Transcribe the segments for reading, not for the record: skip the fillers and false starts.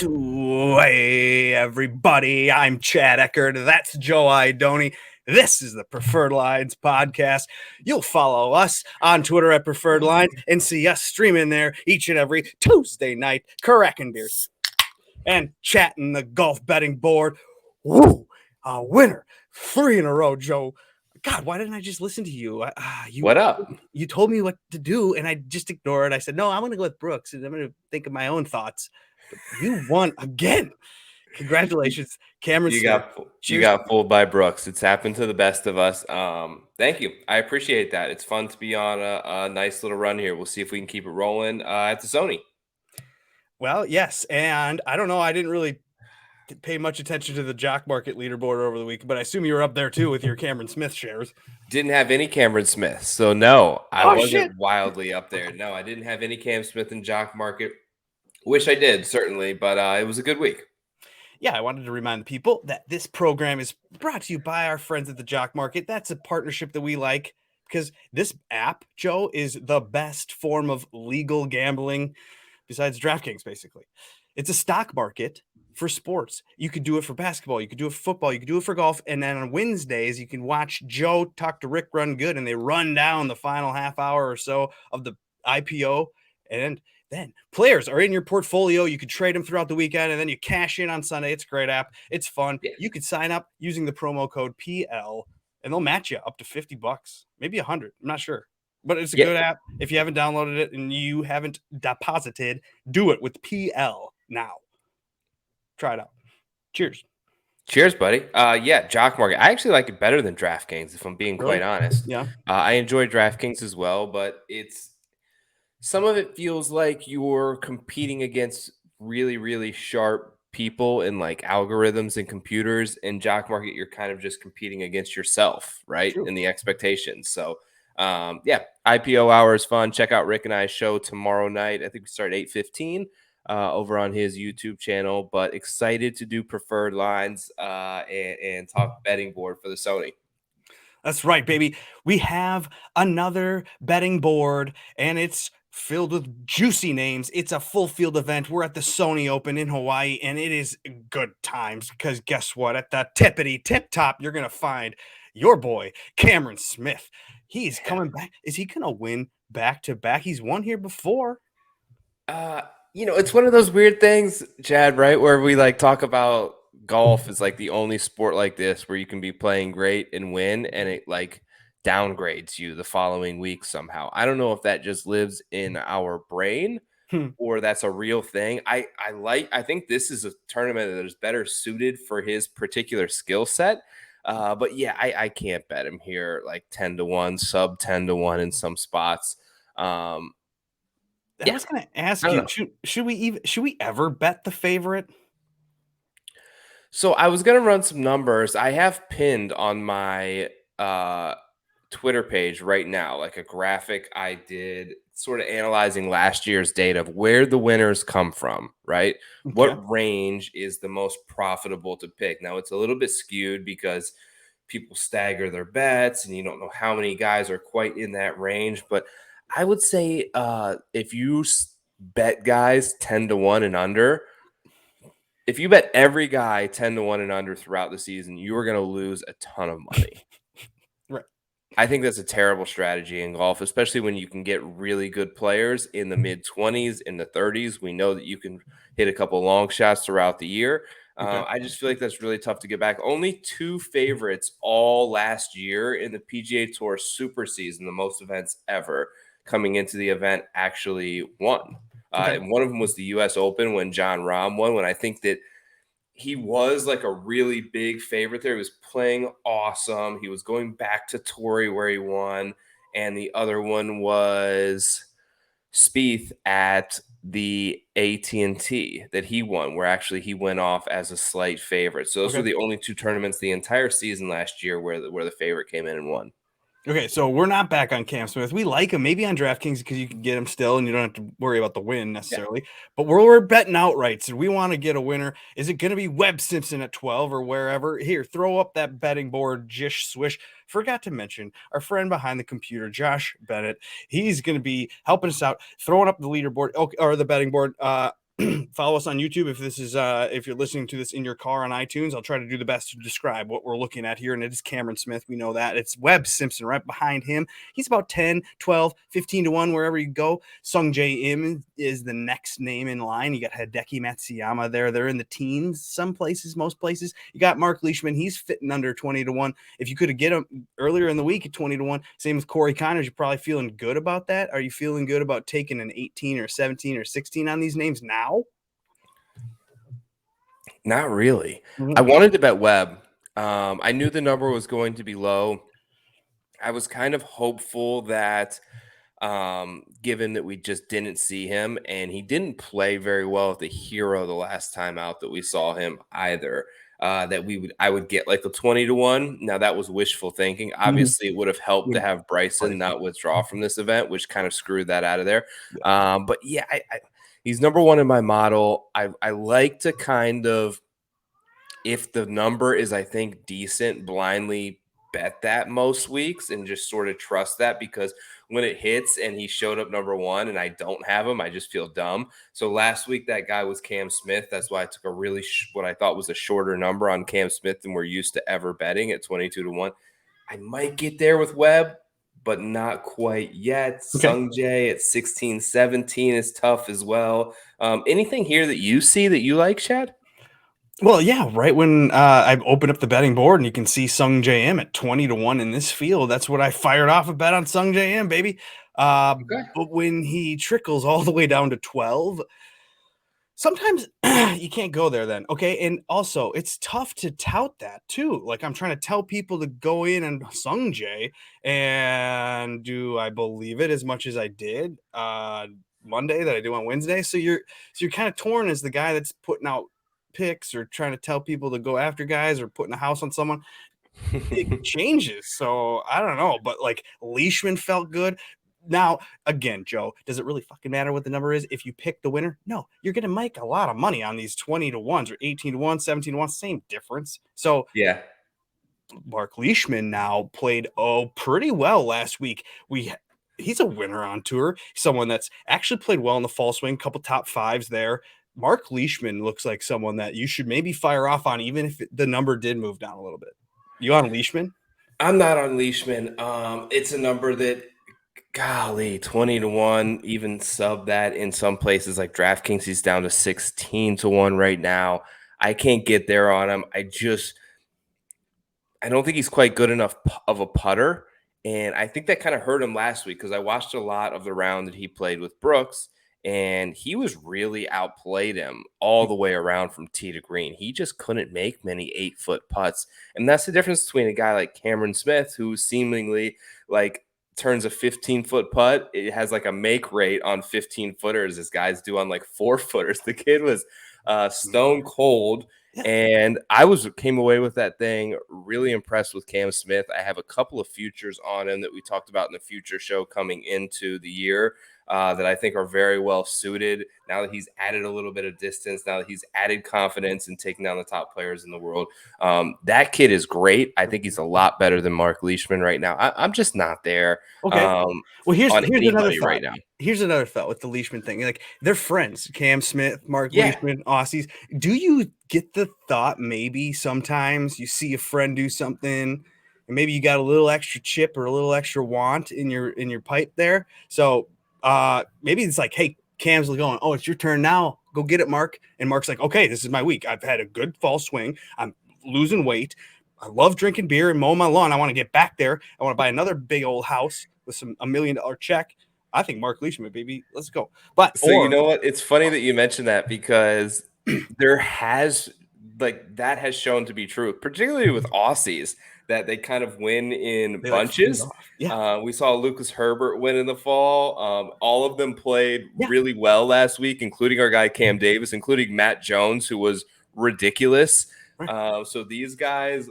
Hey, everybody. I'm Chad Eckert. That's Joe Idone. This is the Preferred Lines podcast. You'll follow us on Twitter at Preferred Lines and see us streaming there each and every Tuesday night, cracking beers and chatting the golf betting board. Woo! A winner. 3 in a row, Joe. God, why didn't I just listen to you? What up? You told me what to do, and I just ignored it. I said, no, I'm going to go with Brooks, and I'm going to think of my own thoughts. But you won again. Congratulations, Cameron Smith. You got fooled by Brooks. It's happened to the best of us. Thank you. I appreciate that. It's fun to be on a nice little run here. We'll see if we can keep it rolling at the Sony. Well, yes, and I don't know. I didn't really pay much attention to the Jock Market leaderboard over the week, but I assume you were up there too with your Cameron Smith shares. Didn't have any Cameron Smith, so no, I wasn't wildly up there. No, I didn't have any Cam Smith in Jock Market. Wish I did, certainly, but it was a good week. Yeah, I wanted to remind the people that this program is brought to you by our friends at the Jock Market. That's a partnership that we like because this app, Joe, is the best form of legal gambling besides DraftKings, basically. It's a stock market for sports. You could do it for basketball, you could do it for football, you could do it for golf, and then on Wednesdays you can watch Joe talk to Rick Run Good, and they run down the final half hour or so of the IPO, and then players are in your portfolio. You could trade them throughout the weekend, and then you cash in on Sunday. It's a great app. It's fun. Yeah. You could sign up using the promo code PL, and they'll match you up to $50, maybe $100. I'm not sure, but it's a good app. If you haven't downloaded it and you haven't deposited, do it with PL now. Try it out. Cheers. Cheers, buddy. Yeah, Jock Market. I actually like it better than DraftKings, if I'm being quite honest. Yeah. I enjoy DraftKings as well, but some of it feels like you're competing against really, really sharp people in like algorithms and computers. In Jock Market, you're kind of just competing against yourself, right? True. And the expectations. So, yeah, IPO hour is fun. Check out Rick and I's show tomorrow night. I think we start at 8:15 over on his YouTube channel. But excited to do Preferred Lines and talk betting board for the Sony. That's right, baby. We have another betting board, and it's filled with juicy names. It's a full field event. We're at the Sony Open in Hawaii, and it is good times because guess what? At the tippity tip top, you're going to find your boy, Cameron Smith. He's coming back. Is he going to win back to back? He's won here before. It's one of those weird things, Chad, right? Where we like talk about golf is like the only sport like this where you can be playing great and win, and it like downgrades you the following week somehow. I don't know if that just lives in our brain or that's a real thing. I think this is a tournament that is better suited for his particular skill set. But yeah, I can't bet him here like 10-1, sub 10-1 in some spots. I was going to ask you, should we ever bet the favorite? So I was going to run some numbers. I have pinned on my Twitter page right now, like a graphic I did sort of analyzing last year's data of where the winners come from, right? Okay. What range is the most profitable to pick? Now, it's a little bit skewed because people stagger their bets and you don't know how many guys are quite in that range. But I would say if you bet guys 10-1 and under, if you bet every guy 10-1 and under throughout the season, you are going to lose a ton of money. Right. I think that's a terrible strategy in golf, especially when you can get really good players in the mid-20s, in the 30s. We know that you can hit a couple long shots throughout the year. Okay. I just feel like that's really tough to get back. Only 2 favorites all last year in the PGA Tour Super Season, the most events ever coming into the event, actually won. And one of them was the U.S. Open when Jon Rahm won, when I think that he was like a really big favorite there. He was playing awesome. He was going back to Torrey where he won. And the other one was Spieth at the AT&T that he won, where actually he went off as a slight favorite. So those were the only 2 tournaments the entire season last year where the favorite came in and won. Okay, so we're not back on Cam Smith. We like him maybe on DraftKings because you can get him still and you don't have to worry about the win necessarily. Yeah. But we're betting outright, so we want to get a winner. Is it going to be Webb Simpson at 12 or wherever? Here, throw up that betting board, Jish Swish. Forgot to mention our friend behind the computer, Josh Bennett. He's going to be helping us out, throwing up the leaderboard or the betting board. Follow us on YouTube if you're listening to this in your car on iTunes. I'll try to do the best to describe what we're looking at here. And it is Cameron Smith. We know that. It's Webb Simpson right behind him. He's about 10, 12, 15 to 1 wherever you go. Sung Jae Im is the next name in line. You got Hideki Matsuyama there. They're in the teens, some places, most places. You got Mark Leishman. He's fitting under 20 to 1. If you could get him earlier in the week at 20 to 1, same with Corey Connors, you're probably feeling good about that. Are you feeling good about taking an 18 or 17 or 16 on these names now? Not really. I wanted to bet Webb. I knew the number was going to be low. I was kind of hopeful that, given that we just didn't see him and he didn't play very well at the Hero the last time out that we saw him either, that I would get like the 20 to 1. Now that was wishful thinking. Obviously, it would have helped to have Bryson not withdraw from this event, which kind of screwed that out of there. But yeah, he's number one in my model. I like to kind of, if the number is, I think, decent, blindly bet that most weeks and just sort of trust that, because when it hits and he showed up number one and I don't have him, I just feel dumb. So last week that guy was Cam Smith. That's why I took a really what I thought was a shorter number on Cam Smith than we're used to ever betting at 22 to 1. I might get there with Webb, but not quite yet. Okay. Sung Jae at 16, 17 is tough as well. Anything here that you see that you like, Chad? Well, yeah, right when I opened up the betting board and you can see Sung Jae Im at 20 to 1 in this field, that's what I fired off a bet on Sung Jae Im, baby. Okay. But when he trickles all the way down to 12, sometimes you can't go there then. Okay. And also, it's tough to tout that too. Like, I'm trying to tell people to go in and Sung Jae, and do I believe it as much as I did Monday that I do on Wednesday? So you're kind of torn as the guy that's putting out picks or trying to tell people to go after guys or putting a house on someone. It changes. So I don't know, but like Leishman felt good. Now, again, Joe, does it really fucking matter what the number is? If you pick the winner, no, you're going to make a lot of money on these 20 to 1s or 18 to 1, 17 to 1, same difference. So yeah, Mark Leishman now played pretty well last week. He's a winner on tour, someone that's actually played well in the fall swing, couple top fives there. Mark Leishman looks like someone that you should maybe fire off on, even if the number did move down a little bit. You on Leishman? I'm not on Leishman. It's a number that, golly, 20 to 1, even sub that in some places like DraftKings. He's down to 16 to 1 right now. I can't get there on him. I don't think he's quite good enough of a putter. And I think that kind of hurt him last week, because I watched a lot of the round that he played with Brooks, and he was really outplayed him all the way around from tee to green. He just couldn't make many 8-foot putts. And that's the difference between a guy like Cameron Smith, who seemingly like turns a 15-foot putt. It has like a make rate on 15-footers as guys do on like 4-footers. The kid was stone cold. Yeah. And I came away with that thing really impressed with Cam Smith. I have a couple of futures on him that we talked about in the future show coming into the year that I think are very well suited. Now that he's added a little bit of distance, now that he's added confidence in taking down the top players in the world, that kid is great. I think he's a lot better than Mark Leishman right now. I'm just not there. Okay. Well, here's another thought. Right now. Here's another thought with the Leishman thing. Like, they're friends, Cam Smith, Mark Leishman, Aussies. Do you get the thought maybe sometimes you see a friend do something and maybe you got a little extra chip or a little extra want in your pipe there? So maybe it's like, hey, Cam's going, oh, it's your turn now. Go get it, Mark. And Mark's like, okay, this is my week. I've had a good fall swing. I'm losing weight. I love drinking beer and mowing my lawn. I want to get back there. I want to buy another big old house with $1 million check. I think Mark Leishman, baby, let's go. But you know what? It's funny that you mentioned that, because that has shown to be true, particularly with Aussies, that they kind of win in bunches. We saw Lucas Herbert win in the fall. All of them played really well last week, including our guy Cam Davis, including Matt Jones, who was ridiculous. So these guys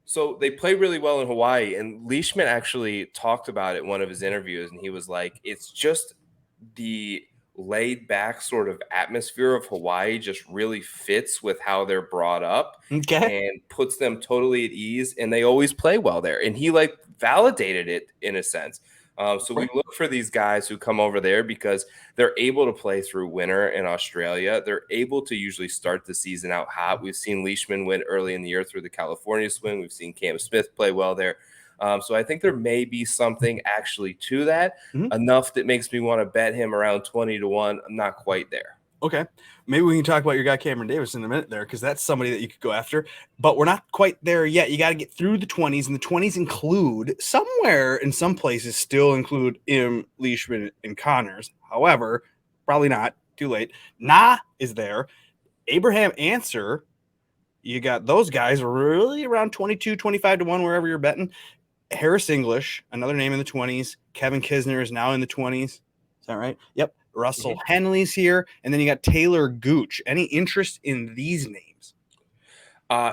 So they play really well in Hawaii, and Leishman actually talked about it in one of his interviews, and he was like, it's just the laid back sort of atmosphere of Hawaii just really fits with how they're brought up and puts them totally at ease, and they always play well there. And he like validated it in a sense. So we look for these guys who come over there because they're able to play through winter in Australia. They're able to usually start the season out hot. We've seen Leishman win early in the year through the California swing. We've seen Cam Smith play well there. So I think there may be something actually to that, enough that makes me want to bet him around 20-1. I'm not quite there. Okay. Maybe we can talk about your guy Cameron Davis in a minute there, because that's somebody that you could go after. But we're not quite there yet. You got to get through the 20s, and the 20s include somewhere in some places still include Leishman, and Connors. However, probably not. Too late. Nah is there. Abraham Answer. You got those guys really around 22, 25-1, wherever you're betting. Harris English, another name in the 20s. Kevin Kisner is now in the 20s. Is that right? Yep. Russell Henley's here. And then you got Taylor Gooch. Any interest in these names?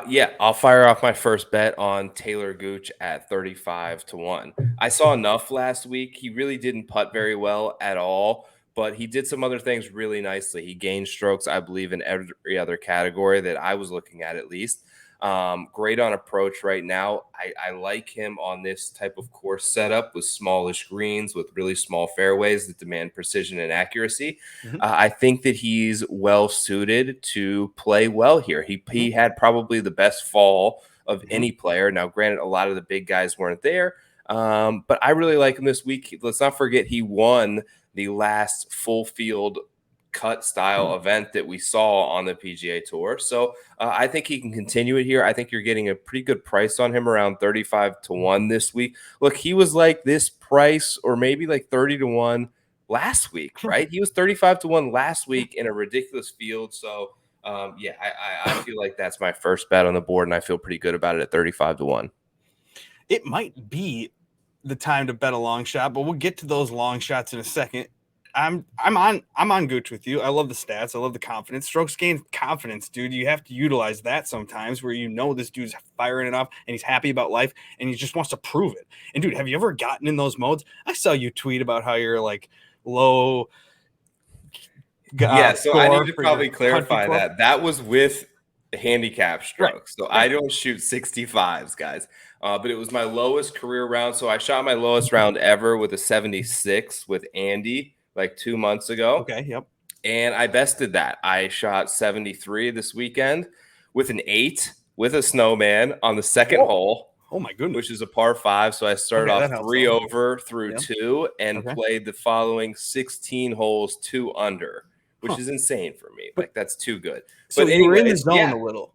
Yeah, I'll fire off my first bet on Taylor Gooch at 35-1. I saw enough last week. He really didn't putt very well at all, but he did some other things really nicely. He gained strokes, I believe, in every other category that I was looking at least. Great on approach right now. I like him on this type of course setup with smallish greens, with really small fairways that demand precision and accuracy. I think that he's well suited to play well here. He had probably the best fall of any player. Now, granted, a lot of the big guys weren't there, but I really like him this week. Let's not forget he won the last full field cut style event that we saw on the PGA Tour. So I think he can continue it here. I think you're getting a pretty good price on him, around 35-1 this week. Look, he was like this price, or maybe like 30-1 last week, right? He was 35-1 last week in a ridiculous field. So yeah, I feel like that's my first bet on the board, and I feel pretty good about it at 35-1. It might be the time to bet a long shot, but we'll get to those long shots in a second. I'm on Gooch with you. I love the stats. I love the confidence. Strokes gain confidence, dude. You have to utilize that sometimes, where you know this dude's firing it up and he's happy about life and he just wants to prove it. And dude, have you ever gotten in those modes? I saw you tweet about how you're like low. Yeah, so I need to probably clarify that. That was with handicap strokes. So I don't shoot 65s, guys. But it was my lowest career round. So I shot my lowest round ever with a 76 with Andy like 2 months ago. Okay, yep. And I bested that. I shot 73 this weekend with an 8 with a snowman on the second hole. Oh my goodness. Which is a par 5. So I started off 3 over through 2 and played the following 16 holes 2 under, which is insane for me. Like, that's too good. So you were in the zone a little.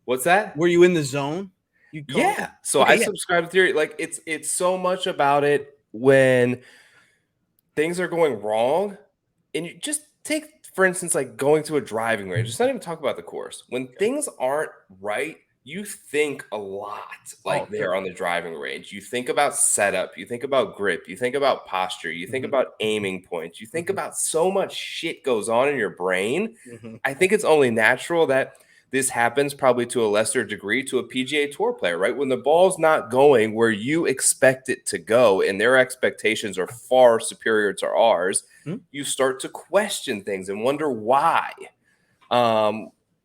What's that? Were you in the zone? Yeah. So I subscribe to theory. Like, it's so much about it when things are going wrong, and you just take, for instance, like going to a driving range. Just not even talk about the course. When things aren't right, you think a lot there on the driving range. You think about setup. You think about grip. You think about posture. You think about aiming points. You think about so much shit goes on in your brain. I think it's only natural that this happens, probably to a lesser degree, to a PGA Tour player, right? When the ball's not going where you expect it to go and their expectations are far superior to ours, you start to question things and wonder why.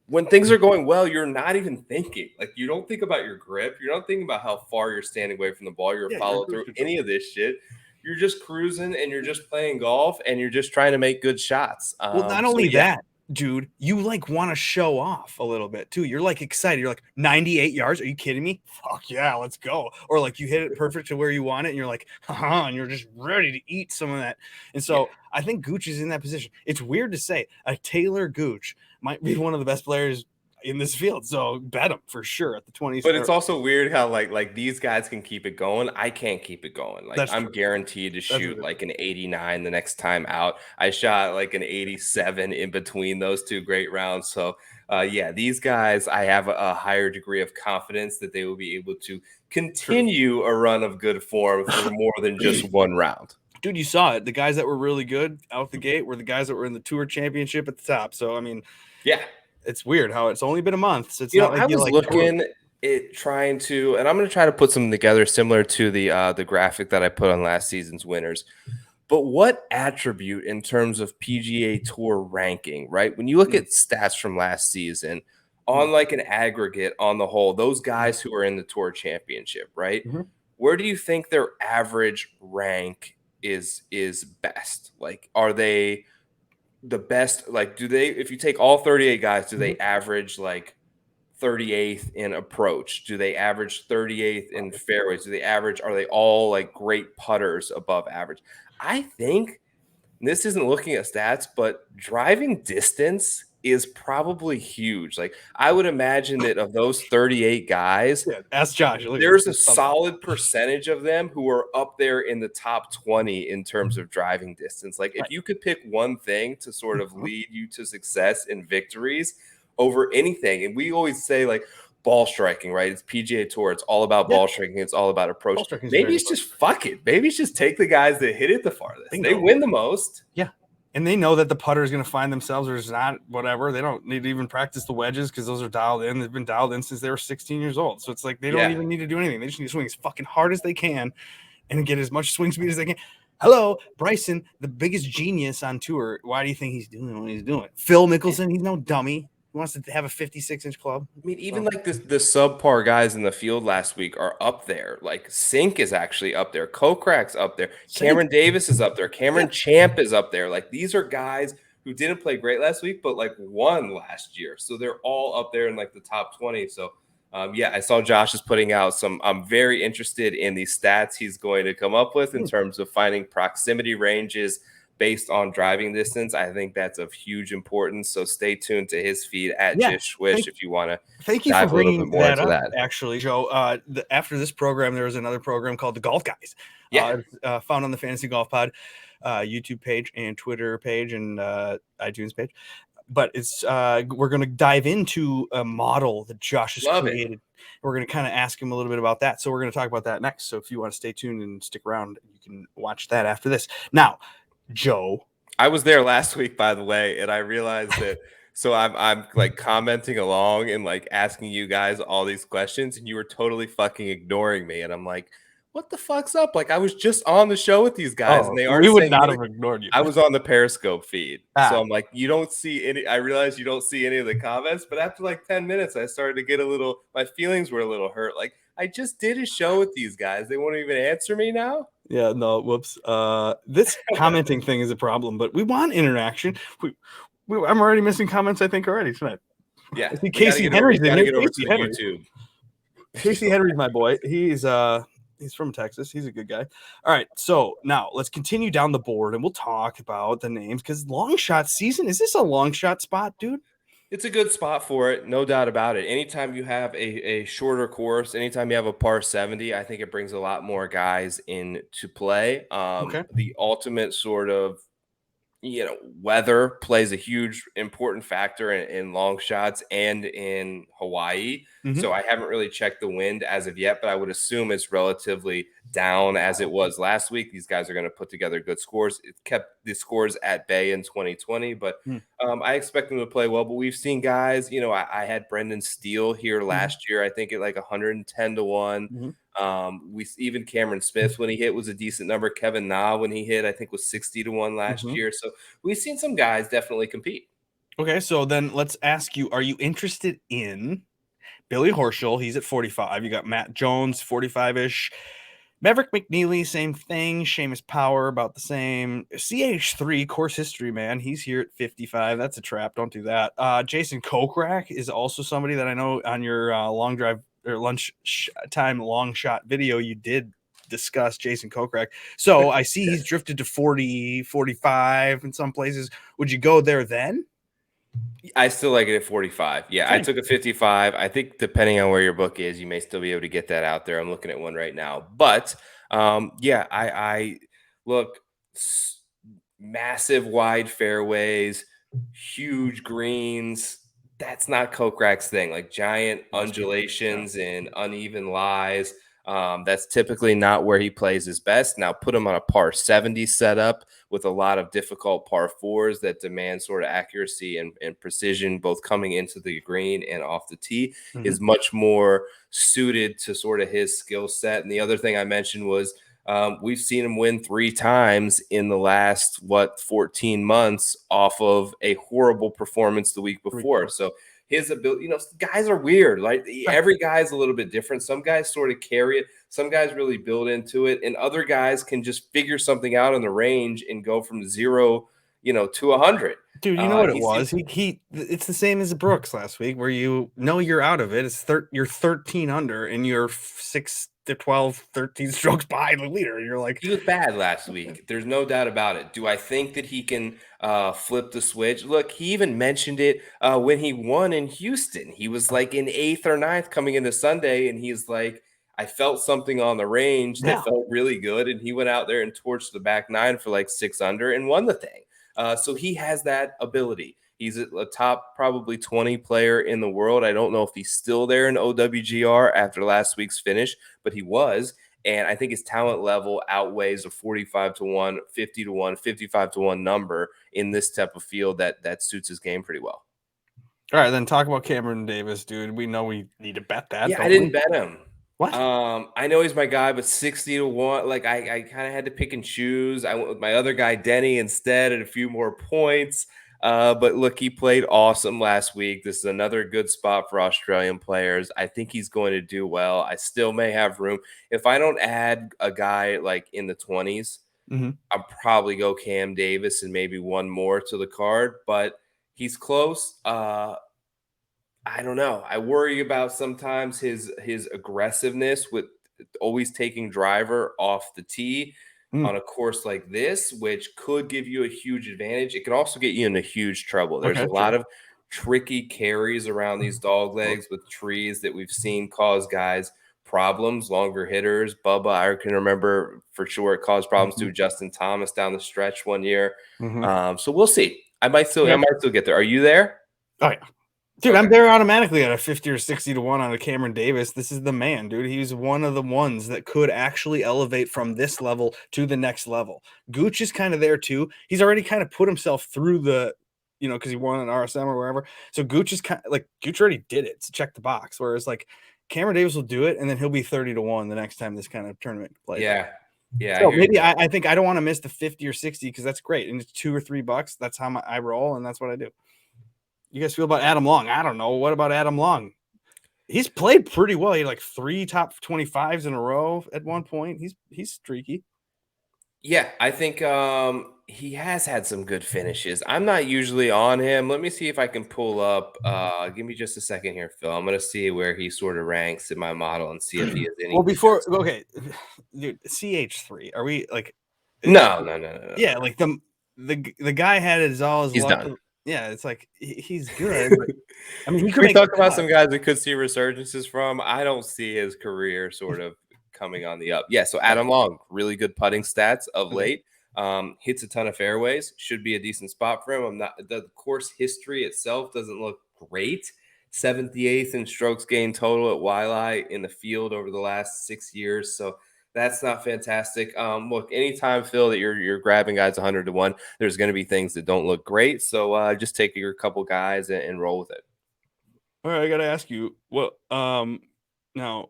When things are going well, you're not even thinking. Like, you don't think about your grip. You're not thinking about how far you're standing away from the ball. You're follow through any of this shit. You're just cruising and you're just playing golf and you're just trying to make good shots. Well, not only that, dude, you like want to show off a little bit too. You're like excited. You're like 98 yards. Are you kidding me? Fuck yeah, let's go. Or like you hit it perfect to where you want it and you're like, and you're just ready to eat some of that. And so I think Gooch is in that position. It's weird to say a Taylor Gooch might be one of the best players in this field. So bet him for sure at the 20s. But it's also weird how like these guys can keep it going. I can't keep it going. Like, I'm guaranteed to shoot like an 89 the next time out. I shot like an 87 in between those two great rounds. So yeah, these guys, I have a higher degree of confidence that they will be able to continue a run of good form for more than just one round. Dude, you saw it. The guys that were really good out the gate were the guys that were in the Tour Championship at the top. So, I mean, yeah. It's weird how it's only been a month. So it's not like I was looking at trying to, and I'm going to try to put something together similar to the graphic that I put on last season's winners. But what attribute in terms of PGA Tour ranking, right? When you look at stats from last season on like an aggregate on the whole, those guys who are in the Tour Championship, right? Where do you think their average rank is best? Like, are they the best? Like, do they, if you take all 38 guys, do they average like 38th in approach? Do they average 38th in fairways? Are they all like great putters above average? I think this isn't looking at stats, but driving distance is probably huge. Like, I would imagine that of those 38 guys, Yeah, ask Josh. Look, there's a solid percentage of them who are up there in the top 20 in terms of driving distance. Like, if you could pick one thing to sort of lead you to success and victories over anything, and we always say like ball striking, right? It's PGA Tour. It's all about ball striking. It's all about approach. Maybe it's just fuck it. Maybe it's just take the guys that hit it the farthest. They win the most. Yeah. And they know that the putter is going to find themselves, or it's not, whatever. They don't need to even practice the wedges because those are dialed in. They've been dialed in since they were 16 years old. So it's like they don't even need to do anything. They just need to swing as fucking hard as they can and get as much swing speed as they can. Hello, Bryson, the biggest genius on tour. Why do you think he's doing what he's doing? Phil Mickelson, he's no dummy. He wants to have a 56-inch club. I mean, even like the subpar guys in the field last week are up there. Like Sink is actually up there. Kokrak's up there. Cameron Davis is up there. Cameron Champ is up there. Like, these are guys who didn't play great last week, but like won last year. So they're all up there in like the top 20. So I saw Josh is putting out some. I'm very interested in the stats he's going to come up with in terms of finding proximity ranges based on driving distance. I think that's of huge importance. So stay tuned to his feed at Jish Swish if you want to. Thank you for bringing that up. Actually, Joe, after this program, there was another program called the Golf Guys. Found on the Fantasy Golf Pod YouTube page and Twitter page and iTunes page. But it's we're going to dive into a model that Josh has created. We're going to kind of ask him a little bit about that. So we're going to talk about that next. So if you want to stay tuned and stick around, you can watch that after this. Now, Joe, I was there last week, by the way, and I realized that. So I'm like commenting along and like asking you guys all these questions, and you were totally fucking ignoring me. And I'm like, what the fuck's up? Like, I was just on the show with these guys, and they aren't. We would not have ignored you. I was on the Periscope feed, so I'm like, you don't see any. I realized you don't see any of the comments, but after like 10 minutes, I started to get a little. My feelings were a little hurt. Like, I just did a show with these guys. They won't even answer me now. Yeah, no, whoops. This commenting thing is a problem, but we want interaction. I'm already missing comments, I think, already tonight. Yeah. I see Casey Henry's in here. Casey Henry. YouTube. Casey Henry's my boy. He's from Texas. He's a good guy. All right, so now let's continue down the board, and we'll talk about the names, because long shot season, is this a long shot spot, dude? It's a good spot for it, no doubt about it. Anytime you have a shorter course, anytime you have a par 70, I think it brings a lot more guys into play. The ultimate sort of, weather plays a huge important factor in long shots and in Hawaii. So I haven't really checked the wind as of yet, but I would assume it's relatively down as it was last week. These guys are going to put together good scores. It kept the scores at bay in 2020, but I expect them to play well. But we've seen guys, I had Brendan Steele here last year, I think at like 110 to 1. We even Cameron Smith when he hit was a decent number. Kevin Na when he hit, I think, was 60 to 1 last year. So we've seen some guys definitely compete. Okay, so then let's ask you: are you interested in Billy Horschel? He's at 45. You got Matt Jones, 45-ish. Maverick McNeely, same thing. Seamus Power, about the same. CH3, course history, man. He's here at 55. That's a trap. Don't do that. Jason Kokrak is also somebody that I know on your long drive or lunchtime long shot video, you did discuss Jason Kokrak. So I see he's drifted to 40, 45 in some places. Would you go there then? I still like it at 45. Yeah, I took a 55. I think depending on where your book is, you may still be able to get that out there. I'm looking at one right now. But I look, massive wide fairways, huge greens. That's not Kokrak's thing. Like giant undulations and uneven lies. That's typically not where he plays his best. Now put him on a par 70 setup with a lot of difficult par fours that demand sort of accuracy and precision, both coming into the green and off the tee, is much more suited to sort of his skill set. And the other thing I mentioned was we've seen him win 3 times in the last, 14 months off of a horrible performance the week before. So his ability. Guys are weird. Like every guy's a little bit different. Some guys sort of carry it. Some guys really build into it, and other guys can just figure something out on the range and go from 0, to 100. Dude, you know what it was? It's the same as Brooks last week, where you're out of it. You're 13 under, and you're 6 to 12, 13 strokes behind the leader. And you're like, he was bad last week. There's no doubt about it. Do I think that he can flip the switch? Look, he even mentioned it when he won in Houston. He was like in 8th or 9th coming into Sunday, and he's like, I felt something on the range that felt really good, and he went out there and torched the back 9 for like 6 under and won the thing. So he has that ability. He's a top probably 20 player in the world. I don't know if he's still there in OWGR after last week's finish, but he was. And I think his talent level outweighs a 45 to 1, 50 to 1, 55 to 1 number in this type of field that suits his game pretty well. All right, then talk about Cameron Davis, dude. We know we need to bet that. Yeah, I didn't bet him. What? I know he's my guy, but 60 to 1. Like I kind of had to pick and choose. I went with my other guy, Denny, instead at a few more points. But look, he played awesome last week. This is another good spot for Australian players. I think he's going to do well. I still may have room. If I don't add a guy like in the 20s, I'll probably go Cam Davis and maybe one more to the card, but he's close. I don't know. I worry about sometimes his aggressiveness with always taking driver off the tee on a course like this, which could give you a huge advantage. It can also get you into huge trouble. There's a lot of tricky carries around these dog legs with trees that we've seen cause guys problems, longer hitters. Bubba, I can remember for sure, it caused problems to Justin Thomas down the stretch one year. So we'll see. I might still get there. Are you there? Oh yeah. Dude, I'm there automatically at a 50 or 60 to 1 on a Cameron Davis. This is the man, dude. He's one of the ones that could actually elevate from this level to the next level. Gooch is kind of there too. He's already kind of put himself through the, because he won an RSM or wherever. So Gooch is kind of like, Gooch already did it to check the box. Whereas like Cameron Davis will do it, and then he'll be 30 to 1 the next time this kind of tournament plays. Yeah. Yeah. So maybe I think I don't want to miss the 50 or 60 because that's great. And it's $2 or $3. That's how I roll, and that's what I do. You guys feel about Adam Long? I don't know. What about Adam Long? He's played pretty well. He had like 3 top 25s in a row at one point. He's streaky. Yeah, I think he has had some good finishes. I'm not usually on him. Let me see if I can pull up. Give me just a second here, Phil. I'm going to see where he sort of ranks in my model and see if he has any. Well, okay, dude, CH3. Are we like? No. Yeah, like the guy had his all his. He's done. Yeah, it's like he's good. I mean, we talked about some guys we could see resurgences from. I don't see his career sort of coming on the up. Yeah, so Adam Long, really good putting stats of late. Hits a ton of fairways. Should be a decent spot for him. The course history itself doesn't look great. 78th in strokes gained total at Waialae in the field over the last 6 years. So that's not fantastic. Look, anytime, Phil, that you're grabbing guys 100 to 1, there's going to be things that don't look great. So just take your couple guys and roll with it. All right, I got to ask you, what now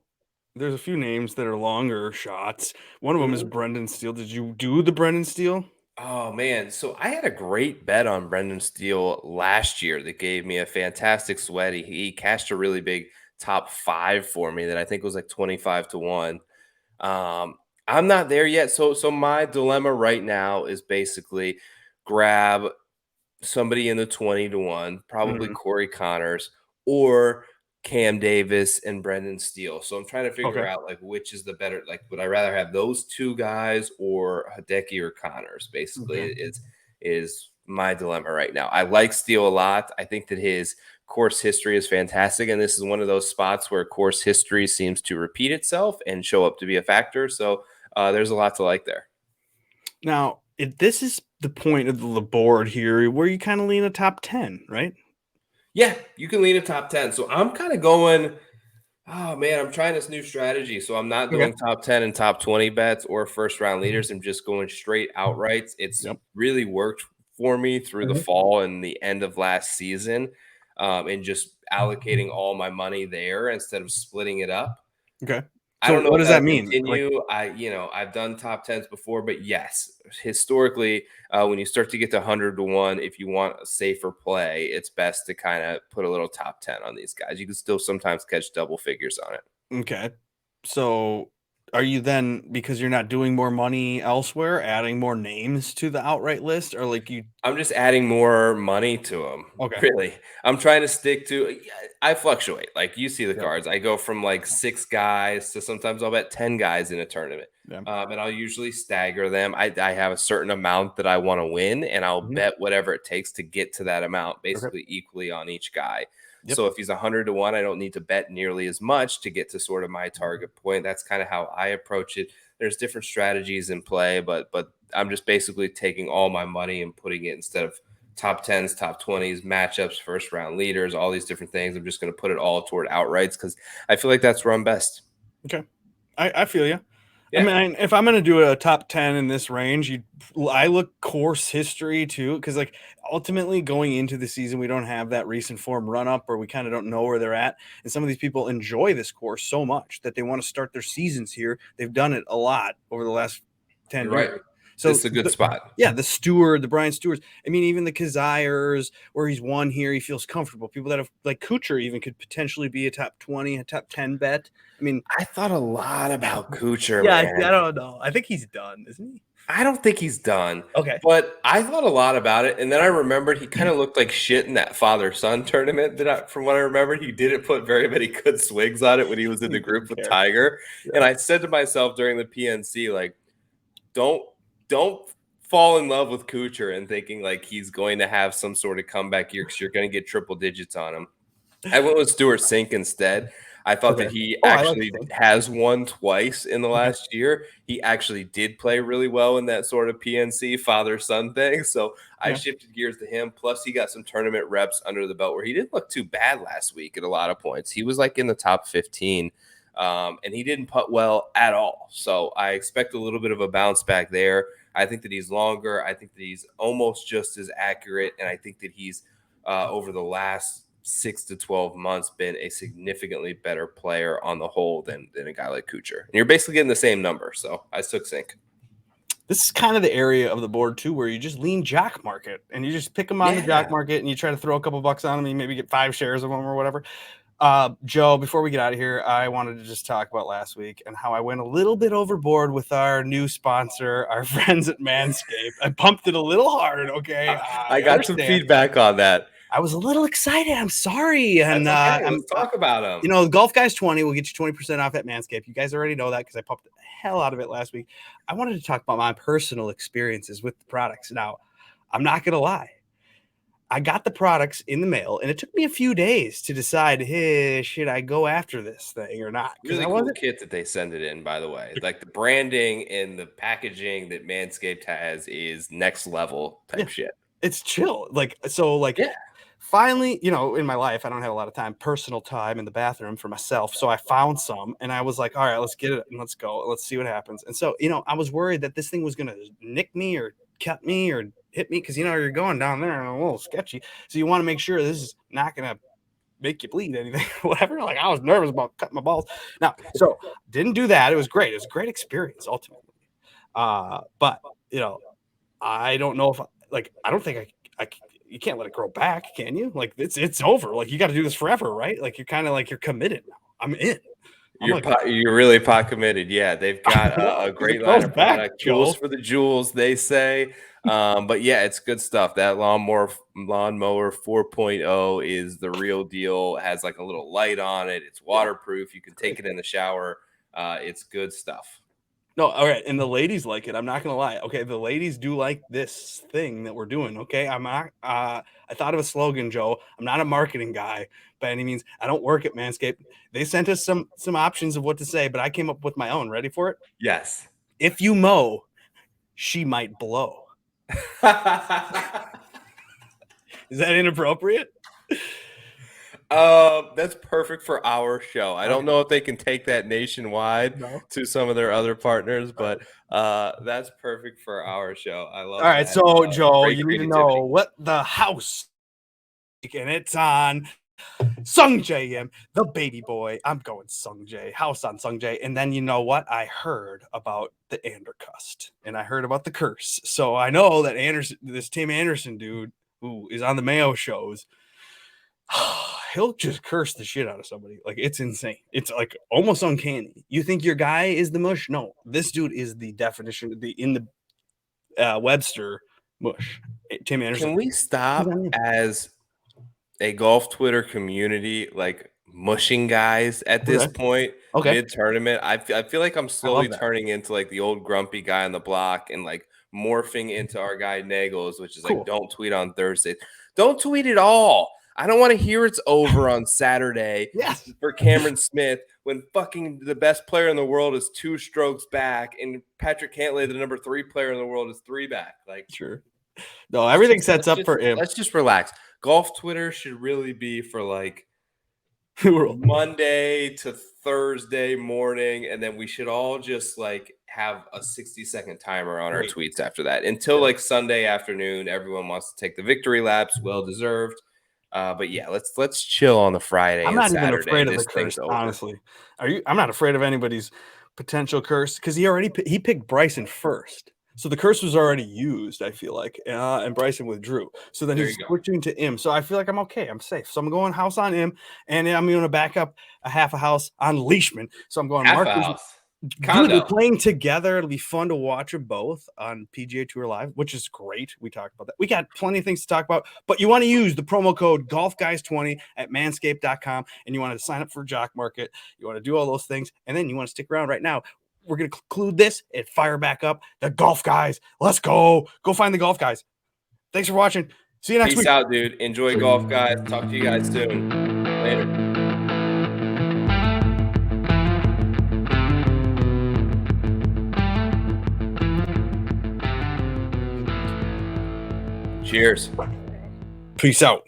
there's a few names that are longer shots. One of them is Brendan Steele. Did you do the Brendan Steele? Oh, man. So I had a great bet on Brendan Steele last year that gave me a fantastic sweat. He cashed a really big top 5 for me that I think was like 25 to 1. I'm not there yet. So my dilemma right now is basically grab somebody in the 20 to 1, probably Corey Connors or Cam Davis and Brendan Steele. So I'm trying to figure out like which is the better. Like, would I rather have those 2 guys or Hideki or Connors? Basically, is my dilemma right now. I like Steele a lot. I think that his course history is fantastic, and this is one of those spots where course history seems to repeat itself and show up to be a factor. So there's a lot to like there. Now, this is the point of the board here where you kind of lean a top 10, right? Yeah, you can lean a top 10. So I'm kind of going, oh man, I'm trying this new strategy. So I'm not doing top 10 and top 20 bets or first round leaders. I'm just going straight outrights. It's really worked for me through the fall and the end of last season, and just allocating all my money there instead of splitting it up. Okay. I So don't know what if does that'll that mean? Like, continue. I've done top tens before, but yes, historically, when you start to get to 100 to 1, if you want a safer play, it's best to kind of put a little top 10 on these guys. You can still sometimes catch double figures on it. okay. So are you then, because you're not doing more money elsewhere, adding more names to the outright list, or like you? I'm just adding more money to them. Okay. Really, I'm trying to stick to. I fluctuate. Like you see the Yep. cards. I go from like 6 guys to sometimes I'll bet 10 guys in a tournament, Yeah. and I'll usually stagger them. I have a certain amount that I want to win, and I'll Mhm. bet whatever it takes to get to that amount, Okay. basically equally on each guy. Yep. So if he's 100 to 1, I don't need to bet nearly as much to get to sort of my target point. That's kind of how I approach it. There's different strategies in play, but I'm just basically taking all my money and putting it, instead of top 10s, top 20s, matchups, first round leaders, all these different things. I'm just going to put it all toward outrights because I feel like that's where I'm best. Okay. I feel you. I Yeah. mean, if I'm going to do a top 10 in this range, I look course history too, because like ultimately going into the season, we don't have that recent form run up, or we kind of don't know where they're at. And some of these people enjoy this course so much that they want to start their seasons here. They've done it a lot over the last 10 You're right. years. This So is a good spot. yeah, the Brian Stewarts. I mean, even the Kazires, where he's won here, he feels comfortable. People that have like Kuchar even could potentially be a top 20, a top 10 bet. I mean, I thought a lot about Kuchar, yeah, man. I don't know. I think he's done, isn't he? I don't think he's done. Okay. But I thought a lot about it, and then I remembered he kind of looked like shit in that father-son tournament. From what I remember, he didn't put very many good swings on it when he was in the group with Tiger. Yeah. And I said to myself during the PNC, like, don't fall in love with Kuchar and thinking like he's going to have some sort of comeback year because you're going to get triple digits on him. I went with Stuart Sink instead. I thought that he actually has won twice in the last year. He actually did play really well in that sort of PNC father-son thing. So I shifted gears to him. Plus, he got some tournament reps under the belt where he didn't look too bad last week at a lot of points. He was like in the top 15, and he didn't putt well at all. So I expect a little bit of a bounce back there. I think that he's longer. I think that he's almost just as accurate. And I think that he's over the last 6 to 12 months been a significantly better player on the whole than a guy like Kuchar. And you're basically getting the same number. So I took Sink. This is kind of the area of the board too, where you just lean Jock Market and you just pick them on the Jock Market and you try to throw a couple bucks on them. And you maybe get 5 shares of them or whatever. Joe, before we get out of here, I wanted to just talk about last week and how I went a little bit overboard with our new sponsor, our friends at Manscaped. I pumped it a little hard. Okay. I got some feedback on that. I was a little excited. I'm sorry. And let's talk about them. You know, Golf Guys 20 will get you 20% off at Manscaped. You guys already know that because I pumped the hell out of it last week. I wanted to talk about my personal experiences with the products. Now, I'm not going to lie. I got the products in the mail, and it took me a few days to decide, hey, should I go after this thing or not? Really cool kit that they send it in, by the way. Like the branding and the packaging that Manscaped has is next level type shit. It's chill. Finally, you know, in my life, I don't have a lot of time, personal time in the bathroom for myself. So I found some and I was like, all right, let's get it and let's go. Let's see what happens. And so, you know, I was worried that this thing was going to nick me or cut me or hit me because, you know, you're going down there and a little sketchy. So you want to make sure this is not going to make you bleed anything, whatever. Like I was nervous about cutting my balls. Now, so didn't do that. It was great. It was a great experience ultimately. But, you know, I don't know if I don't think I you can't let it grow back, can you? Like it's over. Like you got to do this forever, right? Like you're kind of like you're committed now. I'm in. You're really pot committed. Yeah, they've got a great line of product. Tools for the jewels, they say. But yeah, it's good stuff. That lawnmower 4.0 is the real deal. It has like a little light on it. It's waterproof. You can take it in the shower. It's good stuff. No, all right, and the ladies like it. I'm not gonna lie. Okay, the ladies do like this thing that we're doing. Okay, I'm not. I thought of a slogan, Joe. I'm not a marketing guy by any means. I don't work at Manscaped. They sent us some options of what to say, but I came up with my own. Ready for it? Yes. If you mow, she might blow. Is that inappropriate? That's perfect for our show. I don't know if they can take that nationwide to some of their other partners, but that's perfect for our show. I love it. All right, so Joe, you need to know what the house, and it's on Sung J, the baby boy. I'm going Sung J. House on Sung J. And then you know what? I heard about the Andercust and I heard about the curse. So I know that this Tim Anderson dude who is on the Mayo shows, he'll just curse the shit out of somebody. Like, it's insane. It's like almost uncanny. You think your guy is the mush? No, this dude is the definition in the Webster mush. Tim Anderson. Can we stop as a golf Twitter community like mushing guys at this point mid-tournament? I feel like I'm slowly turning into like the old grumpy guy on the block and like morphing into our guy Nagels, which is like, don't tweet on Thursday. Don't tweet at all. I don't want to hear it's over on Saturday for Cameron Smith when fucking the best player in the world is 2 strokes back and Patrick Cantlay, the number 3 player in the world, is 3 back. Like, sure. No, everything sets up for him. Let's just relax. Golf Twitter should really be for like Monday to Thursday morning, and then we should all just like have a 60-second timer on our tweets after that until like Sunday afternoon. Everyone wants to take the victory laps, well deserved. But yeah, let's chill on the Friday. I'm not and Saturday. Even afraid of the curse, honestly. I'm not afraid of anybody's potential curse because he picked Bryson first. So the curse was already used, I feel like, and Bryson withdrew. So then he's switching to Im. So I feel like I'm okay. I'm safe. So I'm going house on Im, and I'm going to back up a half a house on Leishman. So I'm going Marcus. Dude, they're playing together. It'll be fun to watch them both on PGA Tour Live, which is great. We talked about that. We got plenty of things to talk about, but you want to use the promo code GolfGuys20 at manscaped.com, and you want to sign up for Jock Market. You want to do all those things, and then you want to stick around right now. We're going to conclude this and fire back up the Golf Guys. Let's go. Go find the Golf Guys. Thanks for watching. See you next week. Peace out, dude. Enjoy golf, guys. Talk to you guys soon. Later. Cheers. Peace out.